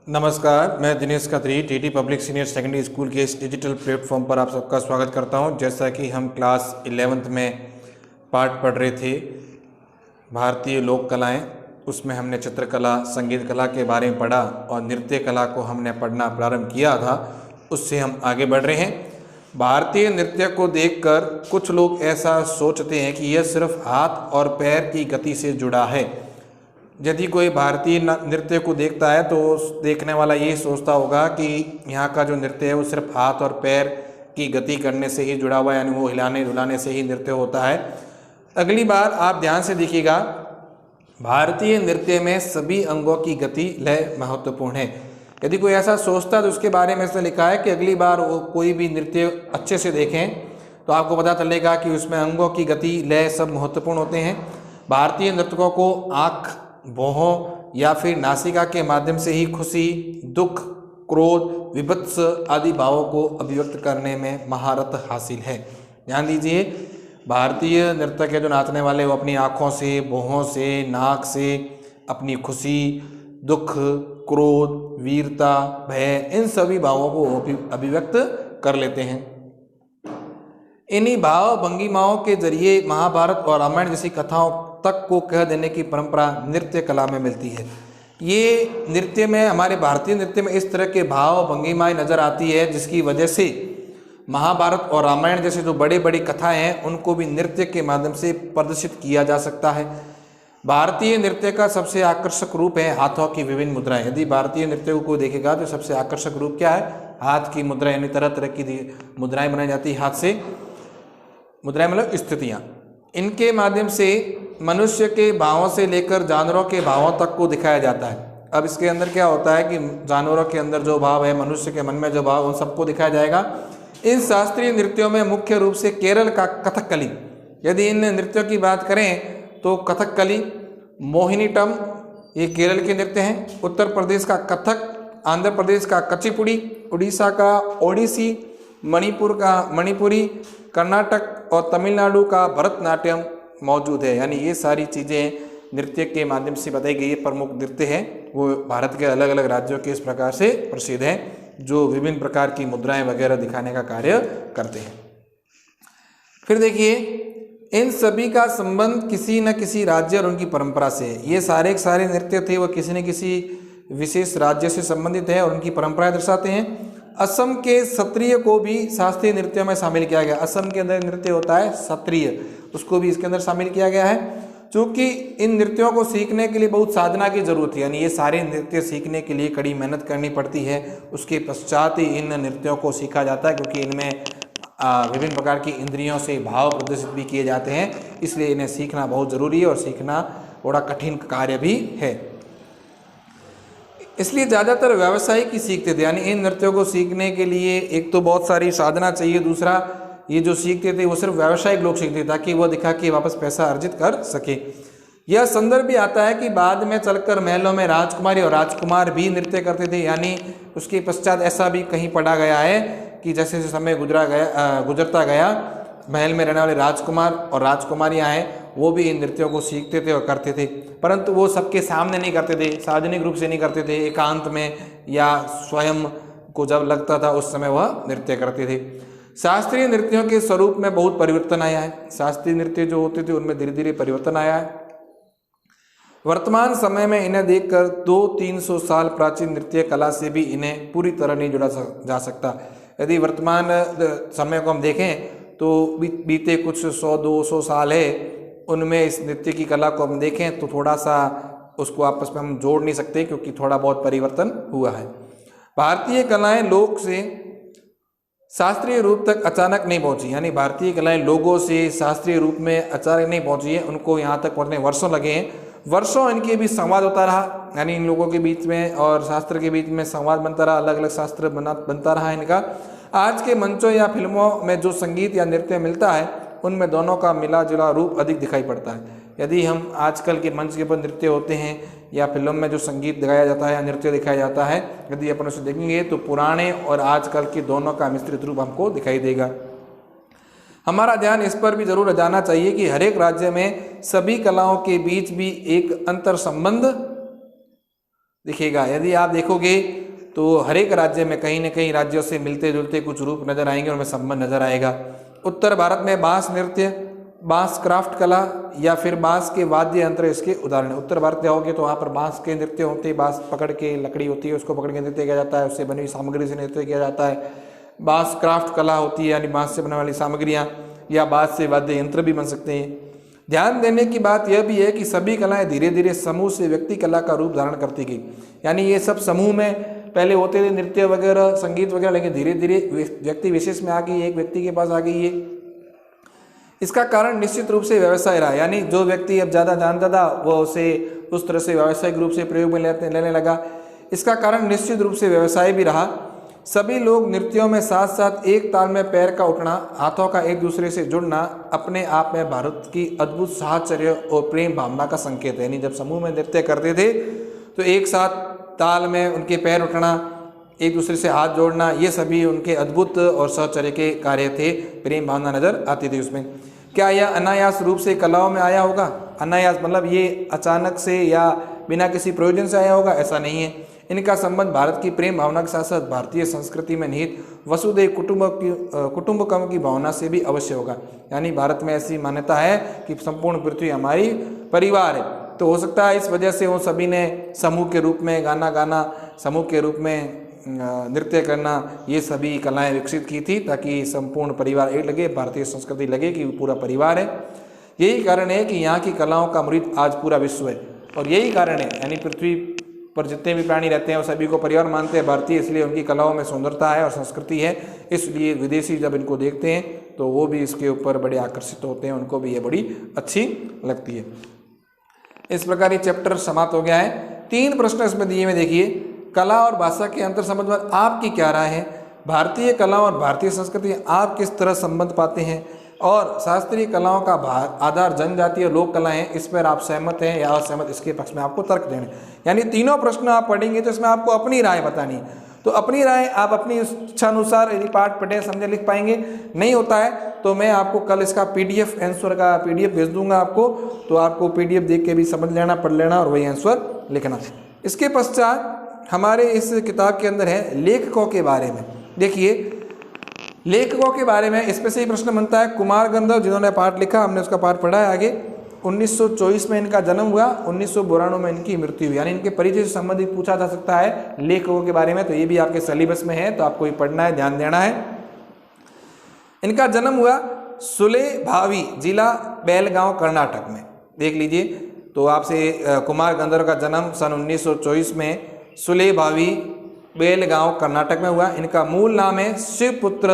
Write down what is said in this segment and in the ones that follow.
नमस्कार, मैं Dinesh Khatri TT public senior secondary school के इस डिजिटल प्लेटफॉर्म पर आप सबका स्वागत करता हूं। जैसा कि हम क्लास 11th में पाठ पढ़ रहे थे भारतीय लोक कलाएँ, उसमें हमने चित्रकला, संगीत कला के बारे में पढ़ा और नृत्य कला को हमने पढ़ना प्रारंभ किया था। उससे हम आगे बढ़ रहे हैं। भारतीय नृत्य को देखकर कुछ लोग ऐसा सोचते हैं कि यह सिर्फ हाथ और पैर की गति से जुड़ा है। यदि कोई भारतीय नृत्य को देखता है तो देखने वाला ये सोचता होगा कि यहाँ का जो नृत्य है वो सिर्फ हाथ और पैर की गति करने से ही जुड़ा हुआ है, यानी वो हिलाने डुलाने से ही नृत्य होता है। अगली बार आप ध्यान से देखिएगा, भारतीय नृत्य में सभी अंगों की गति लय महत्वपूर्ण है। यदि कोई ऐसा सोचता है तो उसके बारे में ऐसा लिखा है कि अगली बार वो कोई भी नृत्य अच्छे से देखें तो आपको पता चलेगा कि उसमें अंगों की गति लय सब महत्वपूर्ण होते हैं। भारतीय नर्तकों को आँख, भौहों या फिर नासिका के माध्यम से ही खुशी, दुख, क्रोध, विभत्स आदि भावों को अभिव्यक्त करने में महारत हासिल है। ध्यान दीजिए, भारतीय नृत्य के जो नाचने वाले वो अपनी आँखों से, भौहों से, नाक से अपनी खुशी, दुख, क्रोध, वीरता, भय, इन सभी भावों को अभिव्यक्त कर लेते हैं। इन्हीं भाव भंगिमाओं के जरिए महाभारत और रामायण जैसी कथाओं तक को कह देने की परंपरा नृत्य कला में मिलती है। ये नृत्य में, हमारे भारतीय नृत्य में इस तरह के भाव भंगिमाएं नजर आती है जिसकी वजह से महाभारत और रामायण जैसे जो बड़े बड़ी कथाएं हैं उनको भी नृत्य के माध्यम से प्रदर्शित किया जा सकता है। भारतीय नृत्य का सबसे आकर्षक रूप है हाथों की विभिन्न मुद्राएं। यदि भारतीय नृत्य को देखेगा तो सबसे आकर्षक रूप क्या है? हाथ की मुद्राएं, यानी तरह तरह की मुद्राएं बनाई जाती है हाथ से। मुद्राएं मतलब स्थितियाँ। इनके माध्यम से मनुष्य के भावों से लेकर जानवरों के भावों तक को दिखाया जाता है। अब इसके अंदर क्या होता है कि जानवरों के अंदर जो भाव है, मनुष्य के मन में जो भाव, उन सबको दिखाया जाएगा। इन शास्त्रीय नृत्यों में मुख्य रूप से केरल का कथकली, यदि इन नृत्यों की बात करें तो कथकली, मोहिनीअट्टम ये केरल के नृत्य हैं। उत्तर प्रदेश का कथक, आंध्र प्रदेश का कचिपुड़ी, उड़ीसा का ओडिसी, मणिपुर का मणिपुरी, कर्नाटक और तमिलनाडु का भरतनाट्यम मौजूद है। यानी ये सारी चीज़ें नृत्य के माध्यम से बताई गई। प्रमुख नृत्य है वो भारत के अलग अलग राज्यों के इस प्रकार से प्रसिद्ध हैं, जो विभिन्न प्रकार की मुद्राएं वगैरह दिखाने का कार्य करते हैं। फिर देखिए, इन सभी का संबंध किसी न किसी राज्य और उनकी परंपरा से है। ये सारे सारे नृत्य थे वो किसी न किसी विशेष राज्य से संबंधित है और उनकी परंपराएं दर्शाते हैं। असम के सत्रिय को भी शास्त्रीय नृत्यों में शामिल किया गया। असम के अंदर नृत्य होता है सत्रिय, उसको भी इसके अंदर शामिल किया गया है। क्योंकि इन नृत्यों को सीखने के लिए बहुत साधना की जरूरत है, यानी ये सारे नृत्य सीखने के लिए कड़ी मेहनत करनी पड़ती है। उसके पश्चात ही इन नृत्यों को सीखा जाता है, क्योंकि इनमें विभिन्न प्रकार की इंद्रियों से भाव प्रदर्शित भी किए जाते हैं, इसलिए इन्हें सीखना बहुत ज़रूरी है और सीखना बड़ा कठिन कार्य भी है। इसलिए ज़्यादातर व्यावसायिक ही सीखते थे, यानी इन नृत्यों को सीखने के लिए एक तो बहुत सारी साधना चाहिए, दूसरा ये जो सीखते थे वो सिर्फ व्यावसायिक लोग सीखते ताकि वो दिखा के वापस पैसा अर्जित कर सके। यह संदर्भ भी आता है कि बाद में चलकर महलों में राजकुमारी और राजकुमार भी नृत्य करते थे। यानी उसके पश्चात ऐसा भी कहीं पढ़ा गया है कि जैसे जैसे समय गुजरता गया, महल में रहने वाले राजकुमार और राजकुमारियाँ हैं वो भी इन नृत्यों को सीखते थे और करते थे, परंतु वो सबके सामने नहीं करते थे, सार्वजनिक रूप से नहीं करते थे। एकांत में या स्वयं को जब लगता था उस समय वह नृत्य करते थे। शास्त्रीय नृत्यों के स्वरूप में बहुत परिवर्तन आया है। शास्त्रीय नृत्य जो होते थे उनमें धीरे धीरे परिवर्तन आया है। वर्तमान समय में इन्हें देखकर 200-300 साल प्राचीन नृत्य कला से भी इन्हें पूरी तरह नहीं जुड़ा जा सकता। यदि वर्तमान समय को हम देखें तो बीते कुछ 100-200 साल है, उनमें इस नृत्य की कला को हम देखें तो थोड़ा सा उसको आपस में हम जोड़ नहीं सकते, क्योंकि थोड़ा बहुत परिवर्तन हुआ है। भारतीय कलाएं लोक से शास्त्रीय रूप तक अचानक नहीं पहुंची, यानी भारतीय कलाएं लोगों से शास्त्रीय रूप में अचानक नहीं पहुंची है, उनको यहाँ तक पहुँचने वर्षों लगे हैं। वर्षों इनके बीच संवाद होता रहा, यानी इन लोगों के बीच में और शास्त्र के बीच में संवाद बनता रहा, अलग अलग शास्त्र बनता रहा इनका। आज के मंचों या फिल्मों में जो संगीत या नृत्य मिलता है उनमें दोनों का मिला जुला रूप अधिक दिखाई पड़ता है। यदि हम आजकल के मंच के ऊपर नृत्य होते हैं या फिल्म में जो संगीत दिखाया जाता है या नृत्य दिखाया जाता है, यदि अपन उसे देखेंगे तो पुराने और आजकल के दोनों का मिश्रित रूप हमको दिखाई देगा। हमारा ध्यान इस पर भी जरूर जाना चाहिए कि हर एक राज्य में सभी कलाओं के बीच भी एक अंतर संबंध दिखेगा। यदि आप देखोगे तो हर एक राज्य में कहीं न कहीं राज्यों से मिलते जुलते कुछ रूप नजर आएंगे, उनमें संबंध नजर आएगा। उत्तर भारत में बांस नृत्य, बांस क्राफ्ट कला या फिर बांस के वाद्य यंत्र इसके उदाहरण है। उत्तर भारत जाओगे तो वहाँ पर बांस के नृत्य होते हैं, बांस पकड़ के लकड़ी होती है उसको पकड़ के नृत्य किया जाता है, उससे बनी हुई सामग्री से नृत्य किया जाता है। बांस क्राफ्ट कला होती है यानी बांस से बनने वाली सामग्रियाँ, या बांस से वाद्य यंत्र भी बन सकते हैं। ध्यान देने की बात यह भी है कि सभी कलाएं धीरे धीरे समूह से व्यक्ति कला का रूप धारण करती गई, यानी ये सब समूह में पहले होते थे नृत्य वगैरह संगीत वगैरह, लेकिन धीरे धीरे व्यक्ति विशेष में आ गई, एक व्यक्ति के पास आ गई है। इसका कारण निश्चित रूप से व्यवसाय रहा, यानी जो व्यक्ति अब ज़्यादा जानता था वो उसे उस तरह से व्यावसायिक रूप से प्रयोग में लेने लगा। इसका कारण निश्चित रूप से व्यवसाय भी रहा। सभी लोग नृत्यों में साथ साथ एक ताल में पैर का उठना, हाथों का एक दूसरे से जुड़ना अपने आप में भारत की अद्भुत साहचर्य और प्रेम भावना का संकेत है। यानी जब समूह में नृत्य करते थे तो एक साथ ताल में उनके पैर उठना, एक दूसरे से हाथ जोड़ना, ये सभी उनके अद्भुत और साहचर्य के कार्य थे, प्रेम भावना नजर आती थी उसमें। क्या यह अनायास रूप से कलाओं में आया होगा? अनायास मतलब ये अचानक से या बिना किसी प्रयोजन से आया होगा, ऐसा नहीं है। इनका संबंध भारत की प्रेम भावना के साथ साथ भारतीय संस्कृति में निहित वसुधैव कुटुंबकम की भावना से भी अवश्य होगा। यानी भारत में ऐसी मान्यता है कि संपूर्ण पृथ्वी हमारी परिवार है, तो हो सकता है इस वजह से वो सभी ने समूह के रूप में गाना गाना, समूह के रूप में नृत्य करना, ये सभी कलाएं विकसित की थी ताकि संपूर्ण परिवार एक लगे, भारतीय संस्कृति लगे कि पूरा परिवार है। यही कारण है कि यहाँ की कलाओं का अमृत आज पूरा विश्व है, और यही कारण है यानी पृथ्वी पर जितने भी प्राणी रहते हैं वो सभी को परिवार मानते हैं भारतीय, इसलिए उनकी कलाओं में सुंदरता है और संस्कृति है। इसलिए विदेशी जब इनको देखते हैं तो वो भी इसके ऊपर बड़े आकर्षित होते हैं, उनको भी ये बड़ी अच्छी लगती है। इस प्रकार ये चैप्टर समाप्त हो गया है। 3 प्रश्न इसमें दिए में देखिए, कला और भाषा के अंतर संबंध पर आपकी क्या राय है? भारतीय कला और भारतीय संस्कृति आप किस तरह संबंध पाते हैं? और शास्त्रीय कलाओं का आधार जनजातीय लोक कला है, इस पर आप सहमत हैं या असहमत, इसके पक्ष में आपको तर्क देने। यानी तीनों प्रश्न आप पढ़ेंगे तो इसमें आपको अपनी राय बतानी है। तो अपनी राय आप अपनी इच्छा अनुसार यदि पाठ पढ़े समझे लिख पाएंगे, नहीं होता है तो मैं आपको कल इसका PDF आंसर का PDF भेज दूंगा आपको, तो आपको PDF देख के भी समझ लेना, पढ़ लेना और वही आंसर लिखना। इसके पश्चात हमारे इस किताब के अंदर है लेखकों के बारे में। देखिए लेखकों के बारे में इसमें से ही प्रश्न बनता है। कुमार गंधर्व जिन्होंने पाठ लिखा, हमने उसका पाठ पढ़ा है आगे। 1924 में इनका जन्म हुआ, 1992 में इनकी मृत्यु हुई। यानी इनके परिचय से संबंधित पूछा जा सकता है लेखकों के बारे में, तो ये भी आपके सिलेबस में है, तो आपको ये पढ़ना है, ध्यान देना है। इनका जन्म हुआ सुलेभावी जिला बेलगांव कर्नाटक में, देख लीजिए। तो आपसे कुमार गंधर्व का जन्म सन 1924 में सुलेभावी बेलगांव कर्नाटक में हुआ। इनका मूल नाम है शिवपुत्र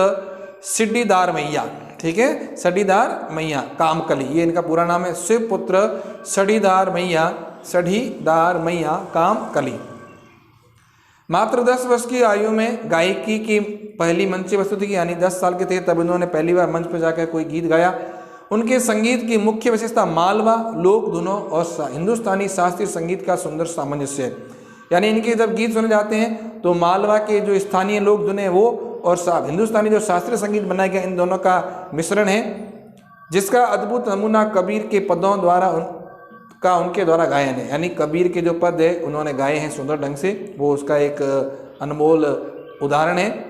सिड्डीदार मैया, ठीक है, सडीदार मैया कामकली, ये इनका पूरा नाम है, शिवपुत्र सडीदार मैया कामकली। मात्र 10 वर्ष की आयु में गायकी की पहली मंच प्रस्तुति की, यानी 10 साल के थे तब इन्होंने पहली बार मंच पर जाकर कोई गीत गाया। उनके संगीत की मुख्य विशेषता मालवा लोक धुनों और हिंदुस्तानी शास्त्रीय संगीत का सुंदर सामंजस्य है। यानी इनके जब गीत सुने जाते हैं तो मालवा के जो स्थानीय लोक धुन वो और हिंदुस्तानी जो शास्त्रीय संगीत बनाया गया, इन दोनों का मिश्रण है, जिसका अद्भुत नमूना कबीर के पदों द्वारा उनके द्वारा गायन है। यानी कबीर के जो पद है उन्होंने गाए हैं सुंदर ढंग से, वो उसका एक अनमोल उदाहरण है।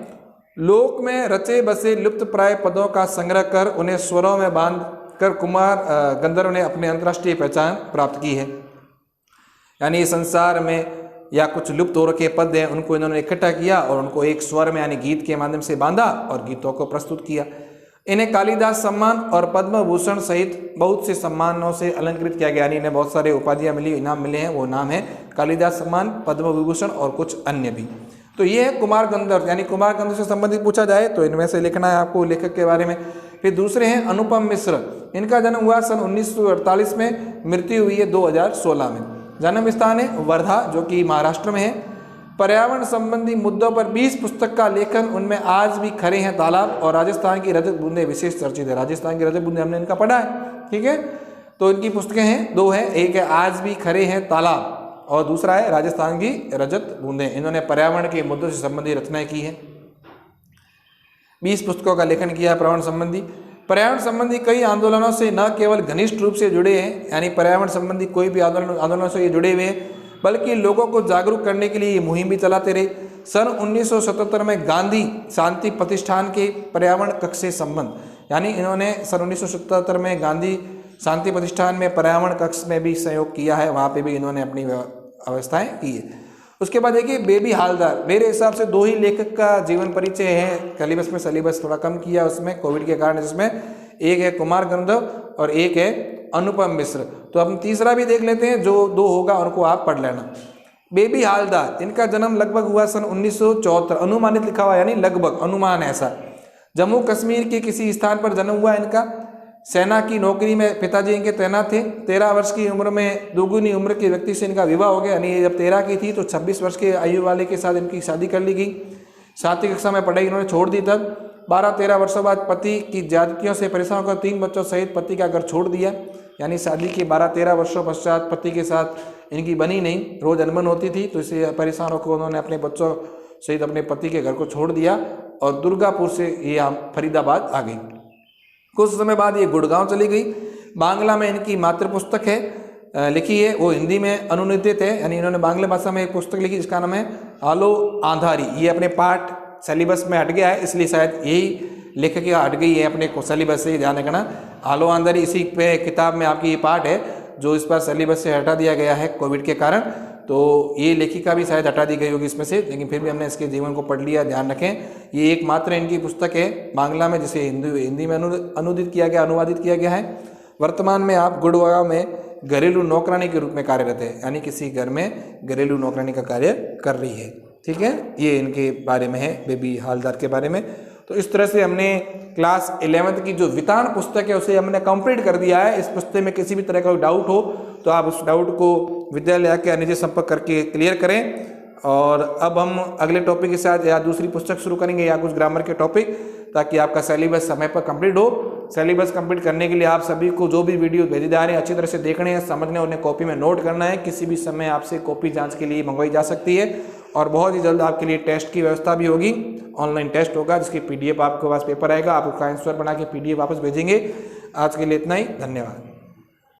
लोक में रचे बसे लुप्त प्राय पदों का संग्रह कर उन्हें स्वरों में बांध कर कुमार गंधर्व ने अपने अंतर्राष्ट्रीय पहचान प्राप्त की है। यानी संसार में या कुछ लुप्त हो रखे पद हैं उनको इन्होंने इकट्ठा किया और उनको एक स्वर में यानी गीत के माध्यम से बांधा और गीतों को प्रस्तुत किया। इन्हें कालिदास सम्मान और पद्म भूषण सहित बहुत से सम्मानों से अलंकृत किया गया। यानी इन्हें बहुत सारे उपाधियां मिली, इनाम मिले हैं, वो नाम है कालिदास सम्मान, पद्म विभूषण और कुछ अन्य भी। तो ये है कुमार गंधर्व। यानी कुमार गंधर्व से संबंधित पूछा जाए तो इनमें से लिखना है आपको लेखक के बारे में। फिर दूसरे हैं अनुपम मिश्र। इनका जन्म हुआ सन 1948 में, मृत्यु हुई है 2016 में। जन्म स्थान है वर्धा जो कि महाराष्ट्र में है। पर्यावरण संबंधी मुद्दों पर 20 पुस्तक का लेखन, उनमें आज भी खरे हैं तालाब और राजस्थान की रजत बूंदे विशेष चर्चित है। राजस्थान की रजत बूंदे हमने इनका पढ़ा है, ठीक है। तो इनकी पुस्तकें हैं, 2 हैं, एक है आज भी खरे हैं तालाब और दूसरा है राजस्थान की रजत बूंदे। इन्होंने पर्यावरण के मुद्दों से संबंधित रचनाएं की है। 20 पुस्तकों का लेखन किया है पर्यावरण संबंधी कई आंदोलनों से न केवल घनिष्ठ रूप से जुड़े हैं, यानी पर्यावरण संबंधी कोई भी आंदोलन से ये जुड़े हुए हैं, बल्कि लोगों को जागरूक करने के लिए ये मुहिम भी चलाते रहे। सन 1977 में गांधी शांति प्रतिष्ठान के पर्यावरण कक्ष से संबंध, यानी इन्होंने सन 1977 में गांधी शांति प्रतिष्ठान में पर्यावरण कक्ष में भी सहयोग किया है, वहाँ पे भी इन्होंने अपनी व्यवस्थाएं की है। उसके बाद देखिए बेबी हालदार, मेरे हिसाब से 2 ही लेखक का जीवन परिचय है सिलेबस में, सिलेबस थोड़ा कम किया उसमें कोविड के कारण, जिसमें एक है कुमार गंधर्व और एक है अनुपम मिश्र। तो हम तीसरा भी देख लेते हैं, जो 2 होगा उनको आप पढ़ लेना। बेबी हालदार, इनका जन्म लगभग हुआ सन 1974, अनुमानित लिखा हुआ यानी लगभग, अनुमान ऐसा। जम्मू कश्मीर के किसी स्थान पर जन्म हुआ इनका। सेना की नौकरी में पिताजी इनके तैनात थे। 13 वर्ष की उम्र में दोगुनी उम्र के व्यक्ति से इनका विवाह हो गया, यानी ये जब 13 की थी तो 26 वर्ष के आयु वाले के साथ इनकी शादी कर ली गई। 7वीं कक्षा में पढ़ाई इन्होंने छोड़ दी। तब 12-13 वर्षों बाद पति की ज्यादतियों से परेशान होकर 3 बच्चों सहित पति का घर छोड़ दिया, यानी शादी के 12-13 वर्षों पश्चात पति के साथ इनकी बनी नहीं, रोज अनबन होती थी, तो इससे परेशान होकर उन्होंने अपने बच्चों सहित अपने पति के घर को छोड़ दिया और दुर्गापुर से ये फरीदाबाद आ गई। कुछ समय बाद ये गुड़गांव चली गई। बांग्ला में इनकी मातृ पुस्तक है लिखी है, वो हिंदी में अनुवादित है, यानी इन्होंने बांग्ला भाषा में एक पुस्तक लिखी जिसका नाम है आलो आंधारी। ये अपने पाठ सिलेबस में हट गया है, इसलिए शायद यही लेखक हट गई है अपने सिलेबस से, ध्यान रखना। आलो आंधारी इसी पे किताब में आपकी ये पाठ है जो इस बार सिलेबस से हटा दिया गया है कोविड के कारण, तो ये लेखिका भी शायद हटा दी गई होगी इसमें से, लेकिन फिर भी हमने इसके जीवन को पढ़ लिया। ध्यान रखें ये एकमात्र इनकी पुस्तक है बांग्ला में जिसे हिंदी में अनुवादित किया गया है। वर्तमान में आप गुड़गांव में घरेलू नौकरानी के रूप में कार्यरत है, यानी किसी घर में घरेलू नौकरानी का कार्य कर रही है। ठीक है, ये इनके बारे में है, बेबी हालदार के बारे में। तो इस तरह से हमने क्लास 11th की जो वितान पुस्तक है उसे हमने कंप्लीट कर दिया है। इस पुस्तक में किसी भी तरह का डाउट हो तो आप उस डाउट को विद्यालय के निजी संपर्क करके क्लियर करें। और अब हम अगले टॉपिक के साथ या दूसरी पुस्तक शुरू करेंगे या कुछ ग्रामर के टॉपिक, ताकि आपका सिलेबस समय पर कंप्लीट हो। सिलेबस कंप्लीट करने के लिए आप सभी को जो भी वीडियो भेजे जा रहे हैं अच्छी तरह से देखने हैं, समझने, उन्हें कॉपी में नोट करना है। किसी भी समय आपसे कॉपी जांच के लिए मंगवाई जा सकती है और बहुत ही जल्द आपके लिए टेस्ट की व्यवस्था भी होगी। ऑनलाइन टेस्ट होगा जिसकी PDF आपके पास पेपर आएगा, आप उसका आंसर बना के PDF वापस भेजेंगे। आज के लिए इतना ही, धन्यवाद।